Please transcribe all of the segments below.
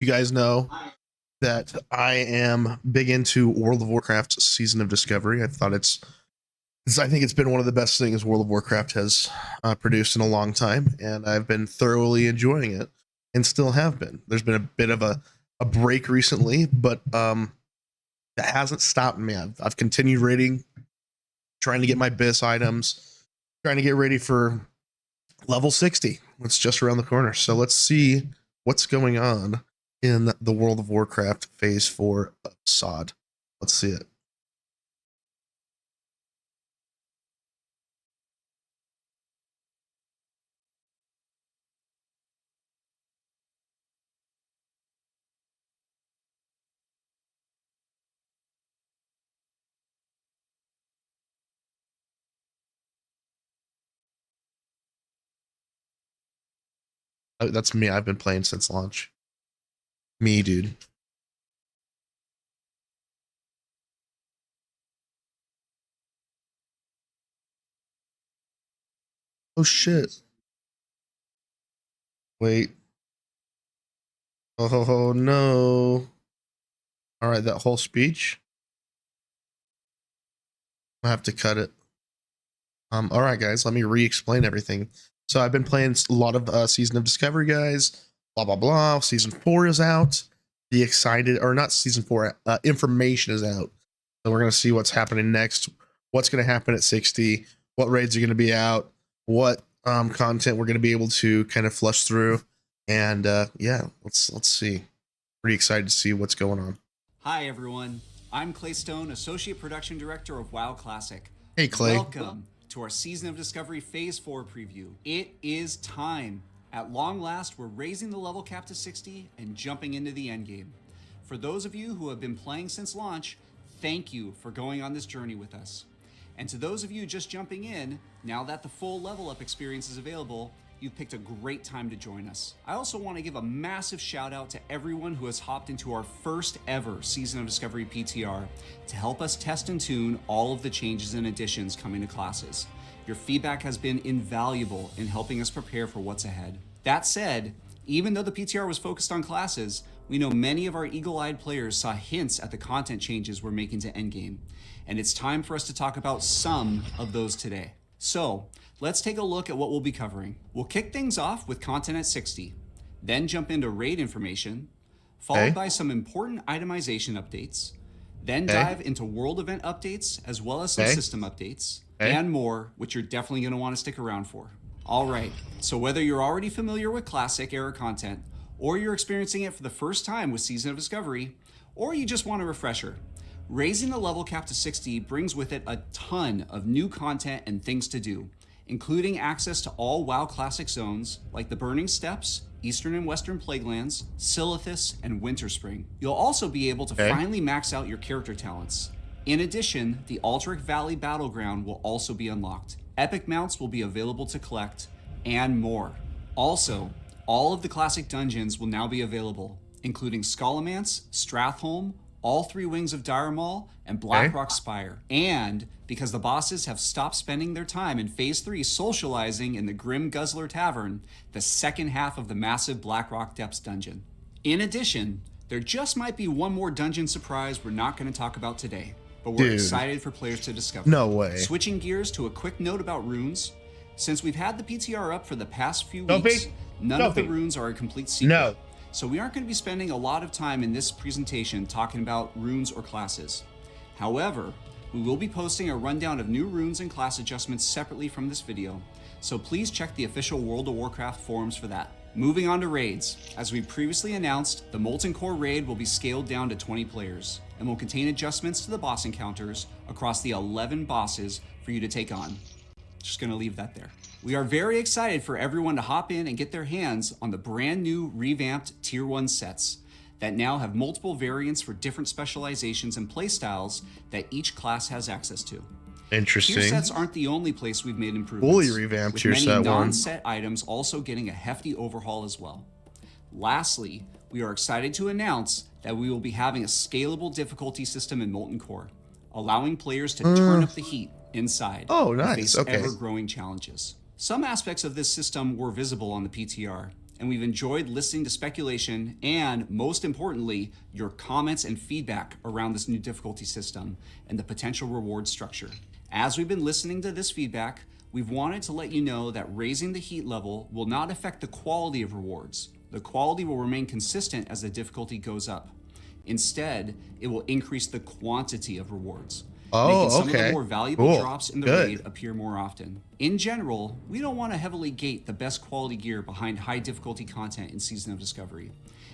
You guys know that I am big into World of Warcraft's Season of Discovery. I think it's been one of the best things World of Warcraft has produced in a long time, and I've been thoroughly enjoying it, and still have been. There's been a bit of a break recently, but that hasn't stopped me. I've continued raiding, trying to get my BIS items, trying to get ready for level 60. It's just around the corner. So let's see what's going on in the World of Warcraft Phase 4 sod. Let's see it. Oh, that's me. I've been playing since launch. Me, dude. Oh shit. Wait. Oh no. All right, that whole speech. I have to cut it. All right, guys. Let me re-explain everything. So I've been playing a lot of Season of Discovery, guys. Blah blah blah. Season 4 is out. Be excited, or not Season 4. Information is out. So we're gonna see what's happening next. What's gonna happen at 60? What raids are gonna be out? What content we're gonna be able to kind of flush through? And yeah, let's see. Pretty excited to see what's going on. Hi everyone, I'm Clay Stone, Associate Production Director of WoW Classic. Hey Clay. Welcome to our Season of Discovery Phase 4 preview. It is time. At long last, we're raising the level cap to 60 and jumping into the endgame. For those of you who have been playing since launch, thank you for going on this journey with us. And to those of you just jumping in, now that the full level up experience is available, you've picked a great time to join us. I also want to give a massive shout out to everyone who has hopped into our first ever Season of Discovery PTR to help us test and tune all of the changes and additions coming to classes. Your feedback has been invaluable in helping us prepare for what's ahead. That said, even though the PTR was focused on classes, we know many of our eagle-eyed players saw hints at the content changes we're making to Endgame, and it's time for us to talk about some of those today. So, let's take a look at what we'll be covering. We'll kick things off with content at 60, then jump into raid information, followed by some important itemization updates, then dive into world event updates, as well as some system updates, and more, which you're definitely going to want to stick around for. All right, so whether you're already familiar with classic era content, or you're experiencing it for the first time with Season of Discovery, or you just want a refresher, raising the level cap to 60 brings with it a ton of new content and things to do, including access to all WoW Classic zones like the Burning Steppes, Eastern and Western Plaguelands, Silithus, and Winterspring. You'll also be able to finally max out your character talents. In addition, the Aldrich Valley Battleground will also be unlocked. Epic mounts will be available to collect, and more. Also, all of the classic dungeons will now be available, including Scholomance, Stratholme, all 3 wings of Dire Maul, and Blackrock Spire. And because the bosses have stopped spending their time in Phase 3 socializing in the Grim Guzzler Tavern, the second half of the massive Blackrock Depths dungeon. In addition, there just might be one more dungeon surprise we're not going to talk about today, but we're excited for players to discover. No way. Switching gears to a quick note about runes. Since we've had the PTR up for the past few weeks, none of the runes are a complete secret. So we aren't going to be spending a lot of time in this presentation talking about runes or classes. However, we will be posting a rundown of new runes and class adjustments separately from this video, so please check the official World of Warcraft forums for that. Moving on to raids. As we previously announced, the Molten Core raid will be scaled down to 20 players and will contain adjustments to the boss encounters across the 11 bosses for you to take on. Just gonna leave that there. We are very excited for everyone to hop in and get their hands on the brand new revamped Tier 1 sets that now have multiple variants for different specializations and playstyles that each class has access to. Interesting. Tier sets aren't the only place we've made improvements. Fully revamped tier set one. With many non-set items also getting a hefty overhaul as well. Lastly, we are excited to announce that we will be having a scalable difficulty system in Molten Core, allowing players to turn up the heat inside and face ever-growing challenges. Some aspects of this system were visible on the PTR, and we've enjoyed listening to speculation and, most importantly, your comments and feedback around this new difficulty system and the potential reward structure. As we've been listening to this feedback, we've wanted to let you know that raising the heat level will not affect the quality of rewards. The quality will remain consistent as the difficulty goes up. Instead, it will increase the quantity of rewards, making some of the more valuable drops in the raid appear more often. In general, we don't want to heavily gate the best quality gear behind high difficulty content in Season of Discovery,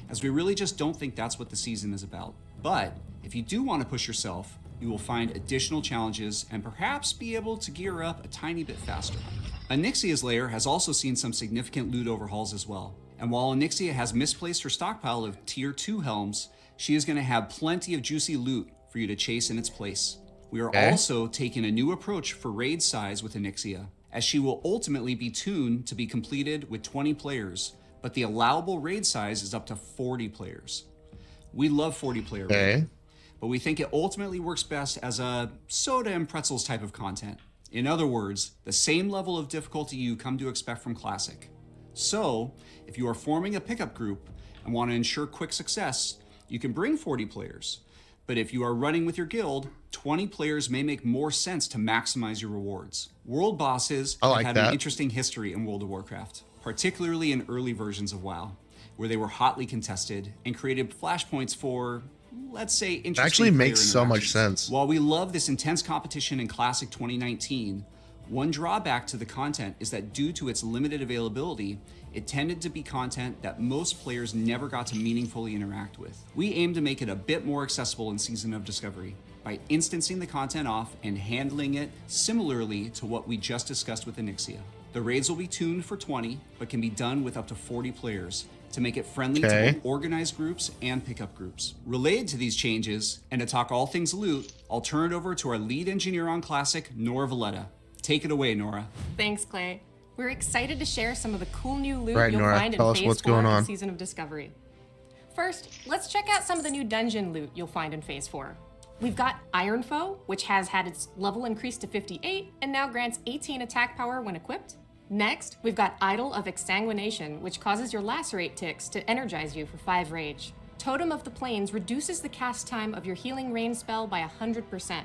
as we really just don't think that's what the season is about. But if you do want to push yourself, you will find additional challenges and perhaps be able to gear up a tiny bit faster. Onyxia's lair has also seen some significant loot overhauls as well. And while Onyxia has misplaced her stockpile of tier 2 helms, she is going to have plenty of juicy loot for you to chase in its place. We are also taking a new approach for raid size with Onyxia, as she will ultimately be tuned to be completed with 20 players, but the allowable raid size is up to 40 players. We love 40 player raid, but we think it ultimately works best as a soda and pretzels type of content. In other words, the same level of difficulty you come to expect from Classic. So, if you are forming a pickup group and want to ensure quick success, you can bring 40 players. But if you are running with your guild, 20 players may make more sense to maximize your rewards. World bosses have had an interesting history in World of Warcraft, particularly in early versions of WoW, where they were hotly contested and created flashpoints for, let's say, interesting actually makes so much sense. While we love this intense competition in Classic 2019, one drawback to the content is that due to its limited availability, it tended to be content that most players never got to meaningfully interact with. We aim to make it a bit more accessible in Season of Discovery by instancing the content off and handling it similarly to what we just discussed with Onyxia. The raids will be tuned for 20, but can be done with up to 40 players to make it friendly to both organized groups and pickup groups. Related to these changes, and to talk all things loot, I'll turn it over to our lead engineer on Classic, Nora Valletta. Take it away, Nora. Thanks, Clay. We're excited to share some of the cool new loot you'll Nora, find in Phase 4 of Season of Discovery. First, let's check out some of the new dungeon loot you'll find in Phase 4. We've got Iron Foe, which has had its level increased to 58 and now grants 18 attack power when equipped. Next, we've got Idol of Exsanguination, which causes your lacerate ticks to energize you for 5 rage. Totem of the Plains reduces the cast time of your healing rain spell by 100%.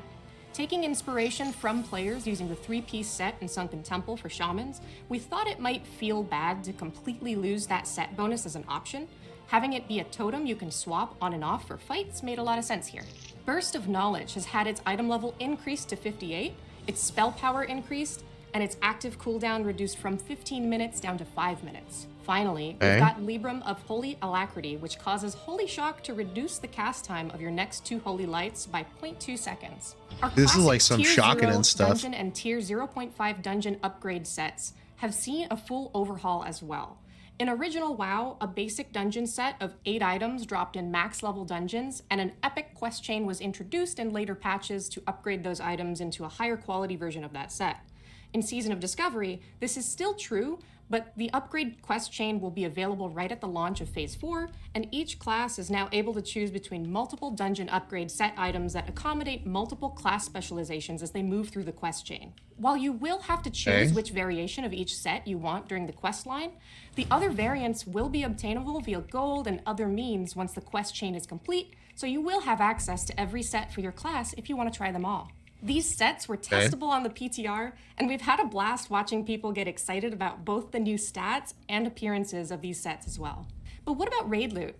Taking inspiration from players using the 3-piece set in Sunken Temple for shamans, we thought it might feel bad to completely lose that set bonus as an option. Having it be a totem you can swap on and off for fights made a lot of sense here. Burst of Knowledge has had its item level increased to 58, its spell power increased, and its active cooldown reduced from 15 minutes down to 5 minutes. Finally, we've got Librum of Holy Alacrity, which causes Holy Shock to reduce the cast time of your next 2 Holy Lights by 0.2 seconds. Our this is like some shocking and stuff. Dungeon and Tier 0.5 dungeon upgrade sets have seen a full overhaul as well. In original WoW, a basic dungeon set of 8 items dropped in max level dungeons, and an epic quest chain was introduced in later patches to upgrade those items into a higher quality version of that set. In Season of Discovery, this is still true, but the upgrade quest chain will be available right at the launch of Phase 4, and each class is now able to choose between multiple dungeon upgrade set items that accommodate multiple class specializations as they move through the quest chain. While you will have to choose which variation of each set you want during the quest line, the other variants will be obtainable via gold and other means once the quest chain is complete, so you will have access to every set for your class if you want to try them all. These sets were testable on the PTR, and we've had a blast watching people get excited about both the new stats and appearances of these sets as well. But what about raid loot?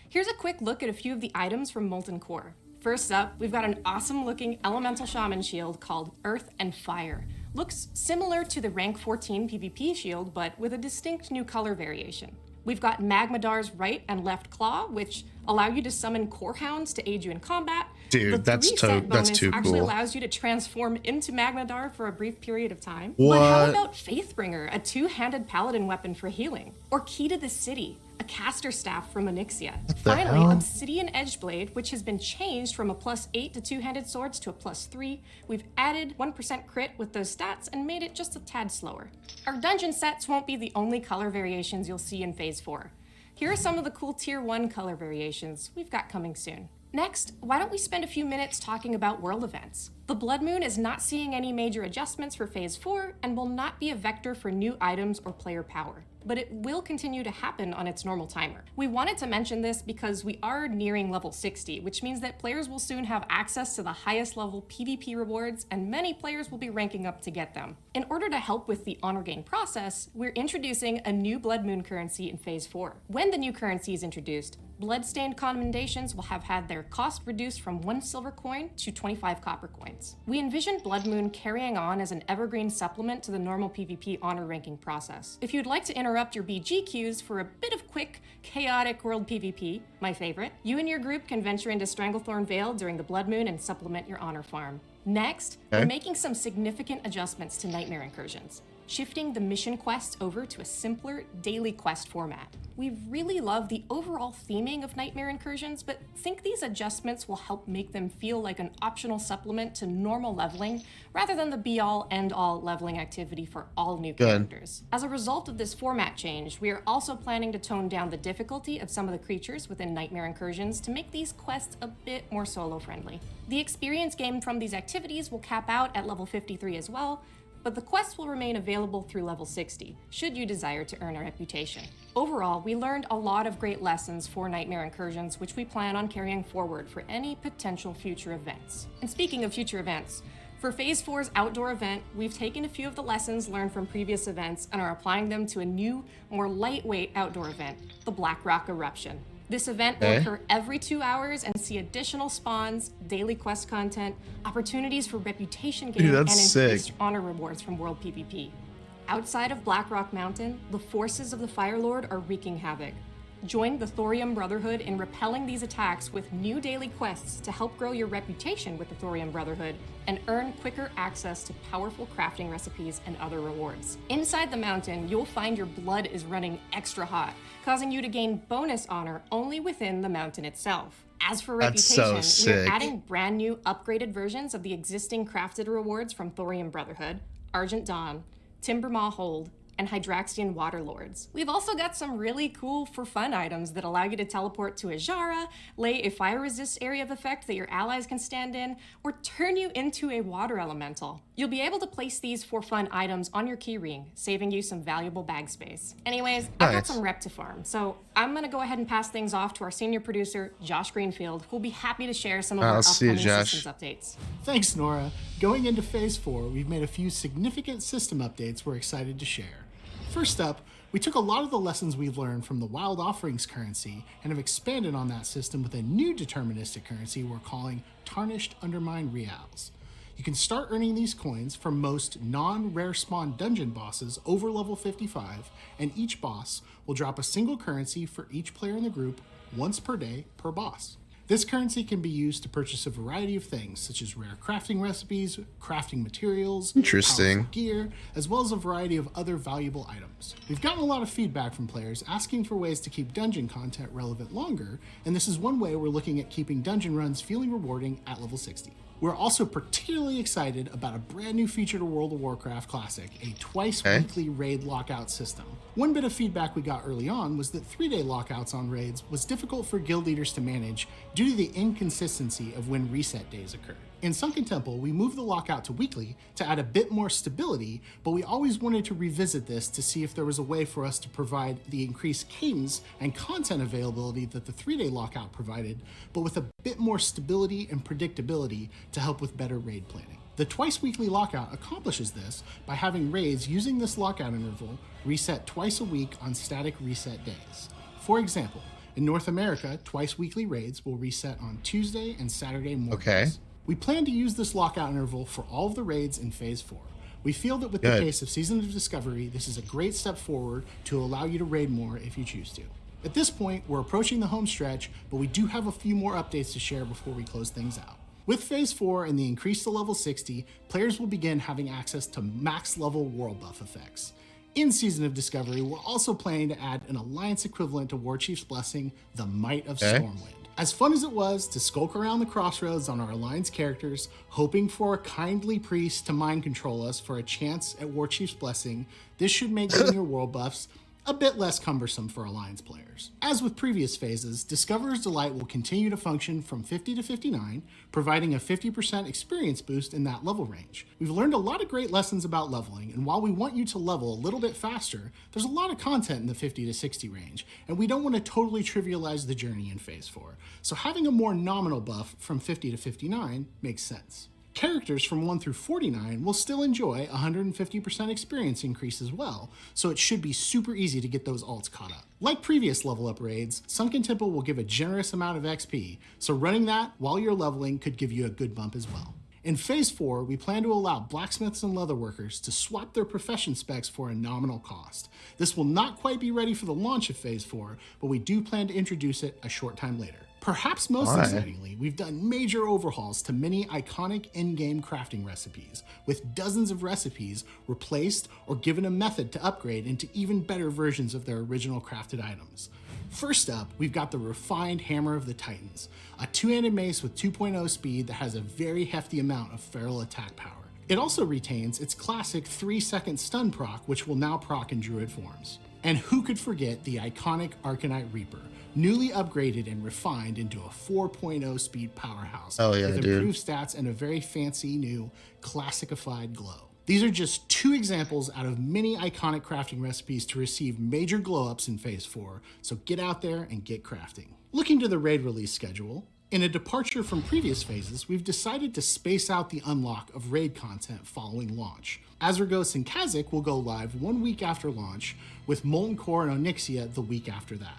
Here's a quick look at a few of the items from Molten Core. First up, we've got an awesome looking elemental shaman shield called Earth and Fire. Looks similar to the rank 14 PvP shield, but with a distinct new color variation. We've got Magmadar's right and left claw, which allow you to summon core hounds to aid you in combat. Dude, that's too actually cool. Allows you to transform into Magmadar for a brief period of time. What? But how about Faithbringer, a 2-handed paladin weapon for healing? Or Key to the City, a caster staff from Onyxia. Finally, Obsidian Edgeblade, which has been changed from a +8 to 2-handed swords to a +3. We've added 1% crit with those stats and made it just a tad slower. Our dungeon sets won't be the only color variations you'll see in Phase 4. Here are some of the cool Tier 1 color variations we've got coming soon. Next, why don't we spend a few minutes talking about world events? The Blood Moon is not seeing any major adjustments for Phase 4 and will not be a vector for new items or player power. but it will continue to happen on its normal timer. We wanted to mention this because we are nearing level 60, which means that players will soon have access to the highest level PvP rewards, and many players will be ranking up to get them. In order to help with the honor gain process, we're introducing a new Blood Moon currency in Phase 4. When the new currency is introduced, Bloodstained commendations will have had their cost reduced from 1 silver coin to 25 copper coins. We envision Blood Moon carrying on as an evergreen supplement to the normal PvP honor ranking process. If you'd like to interrupt your BG queues for a bit of quick, chaotic world PvP, my favorite, you and your group can venture into Stranglethorn Vale during the Blood Moon and supplement your honor farm. Next, we're making some significant adjustments to Nightmare Incursions, shifting the mission quests over to a simpler daily quest format. We really love the overall theming of Nightmare Incursions, but think these adjustments will help make them feel like an optional supplement to normal leveling, rather than the be-all, end-all leveling activity for all new characters. As a result of this format change, we are also planning to tone down the difficulty of some of the creatures within Nightmare Incursions to make these quests a bit more solo-friendly. The experience gained from these activities will cap out at level 53 as well, but the quests will remain available through level 60, should you desire to earn a reputation. Overall, we learned a lot of great lessons for Nightmare Incursions, which we plan on carrying forward for any potential future events. And speaking of future events, for Phase 4's outdoor event, we've taken a few of the lessons learned from previous events and are applying them to a new, more lightweight outdoor event, the Black Rock Eruption. This event will occur every 2 hours and see additional spawns, daily quest content, opportunities for reputation gain, and increased honor rewards from World PvP. Outside of Blackrock Mountain, the forces of the Fire Lord are wreaking havoc. Join the Thorium Brotherhood in repelling these attacks with new daily quests to help grow your reputation with the Thorium Brotherhood and earn quicker access to powerful crafting recipes and other rewards. Inside the mountain, you'll find your blood is running extra hot, causing you to gain bonus honor only within the mountain itself. As for reputation, we're adding brand new upgraded versions of the existing crafted rewards from Thorium Brotherhood, Argent Dawn, Timbermaw Hold, and Hydraxian Waterlords. We've also got some really cool for fun items that allow you to teleport to Ajara, lay a fire resist area of effect that your allies can stand in, or turn you into a water elemental. You'll be able to place these for fun items on your keyring, saving you some valuable bag space. Anyways, I've got some rep to farm, so I'm gonna go ahead and pass things off to our senior producer, Josh Greenfield, who'll be happy to share some of our upcoming systems updates. Thanks, Nora. Going into Phase 4, we've made a few significant system updates we're excited to share. First up, we took a lot of the lessons we've learned from the Wild Offerings currency and have expanded on that system with a new deterministic currency we're calling Tarnished Undermine Reals. You can start earning these coins from most non-rare spawn dungeon bosses over level 55, and each boss will drop a single currency for each player in the group once per day per boss. This currency can be used to purchase a variety of things, such as rare crafting recipes, crafting materials, powerful gear, as well as a variety of other valuable items. We've gotten a lot of feedback from players asking for ways to keep dungeon content relevant longer, and this is one way we're looking at keeping dungeon runs feeling rewarding at level 60. We're also particularly excited about a brand new feature to World of Warcraft Classic, a twice-weekly raid lockout system. One bit of feedback we got early on was that 3-day lockouts on raids was difficult for guild leaders to manage due to the inconsistency of when reset days occurred. In Sunken Temple, we moved the lockout to weekly to add a bit more stability, but we always wanted to revisit this to see if there was a way for us to provide the increased cadence and content availability that the 3-day lockout provided, but with a bit more stability and predictability to help with better raid planning. The twice-weekly lockout accomplishes this by having raids using this lockout interval reset twice a week on static reset days. For example, in North America, twice-weekly raids will reset on Tuesday and Saturday mornings. We plan to use this lockout interval for all of the raids in Phase 4. We feel that with the pace of Season of Discovery, this is a great step forward to allow you to raid more if you choose to. At this point, we're approaching the home stretch, but we do have a few more updates to share before we close things out. With Phase 4 and the increase to level 60, players will begin having access to max level world buff effects. In Season of Discovery, we're also planning to add an alliance equivalent to Warchief's Blessing, the Might of Stormwind. As fun as it was to skulk around the crossroads on our alliance characters, hoping for a kindly priest to mind control us for a chance at Warchief's Blessing, this should make getting your world buffs a bit less cumbersome for Alliance players. As with previous phases, Discoverer's Delight will continue to function from 50 to 59, providing a 50% experience boost in that level range. We've learned a lot of great lessons about leveling, and while we want you to level a little bit faster, there's a lot of content in the 50 to 60 range, and we don't want to totally trivialize the journey in Phase 4, so having a more nominal buff from 50 to 59 makes sense. Characters from 1 through 49 will still enjoy 150% experience increase as well, so it should be super easy to get those alts caught up. Like previous level up raids, Sunken Temple will give a generous amount of XP, so running that while you're leveling could give you a good bump as well. In Phase 4, we plan to allow blacksmiths and leatherworkers to swap their profession specs for a nominal cost. This will not quite be ready for the launch of Phase 4, but we do plan to introduce it a short time later. Perhaps most excitingly, we've done major overhauls to many iconic in-game crafting recipes, with dozens of recipes replaced or given a method to upgrade into even better versions of their original crafted items. First up, we've got the refined Hammer of the Titans, a two-handed mace with 2.0 speed that has a very hefty amount of feral attack power. It also retains its classic 3-second stun proc, which will now proc in druid forms. And who could forget the iconic Arcanite Reaper, newly upgraded and refined into a 4.0 speed powerhouse with improved stats and a very fancy new classicified glow. These are just two examples out of many iconic crafting recipes to receive major glow ups in Phase 4, so get out there and get crafting. Looking to the raid release schedule, in a departure from previous phases, we've decided to space out the unlock of raid content following launch. Azergos and Kazakh will go live 1 week after launch, with Molten Core and Onyxia the week after that.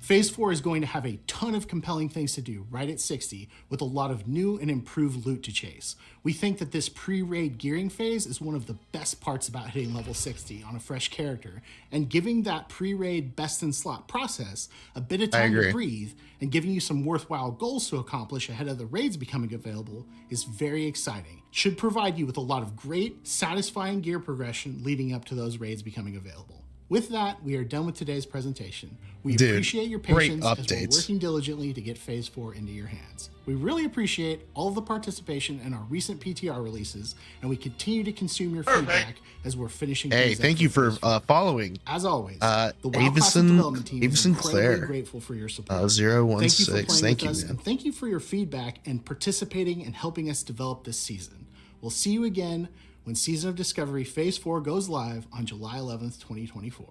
Phase 4 is going to have a ton of compelling things to do right at 60, with a lot of new and improved loot to chase. We think that this pre-raid gearing phase is one of the best parts about hitting level 60 on a fresh character, and giving that pre-raid best-in-slot process a bit of time to breathe and giving you some worthwhile goals to accomplish ahead of the raids becoming available is very exciting. Should provide you with a lot of great, satisfying gear progression leading up to those raids becoming available. With that, we are done with today's presentation. We appreciate your patience as we're working diligently to get Phase 4 into your hands. We really appreciate all of the participation in our recent PTR releases, and we continue to consume your feedback as we're finishing things up. Thank you for following. As always, the WoW Classic development team is incredibly Claire. grateful for your support. 016. Thank you, man. And thank you for your feedback and participating and helping us develop this season. We'll see you again when Season of Discovery Phase 4 goes live on July 11th, 2024.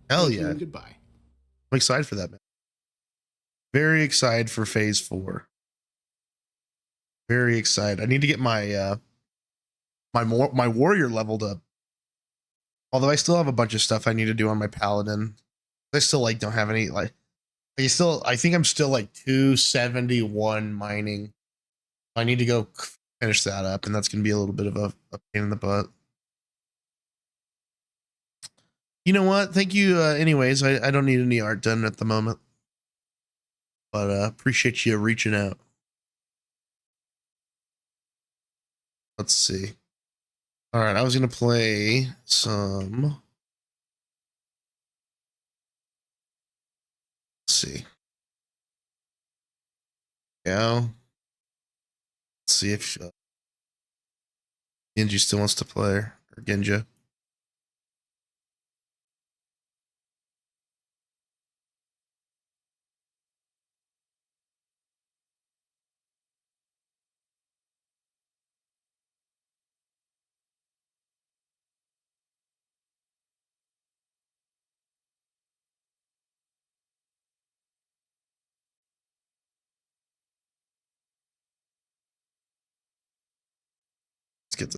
Hell Thank yeah. you and goodbye. I'm excited for that, man. Very excited for Phase 4. Very excited. I need to get my my warrior leveled up. Although I still have a bunch of stuff I need to do on my paladin. I still don't have any I think I'm still 271 mining. I need to go finish that up, and that's going to be a little bit of a pain in the butt. You know what? Thank you. Anyways, I don't need any art done at the moment, but appreciate you reaching out. Let's see. All right, I was going to play some. Let's see. Yeah. Let's see if Genji still wants to play, or Genja.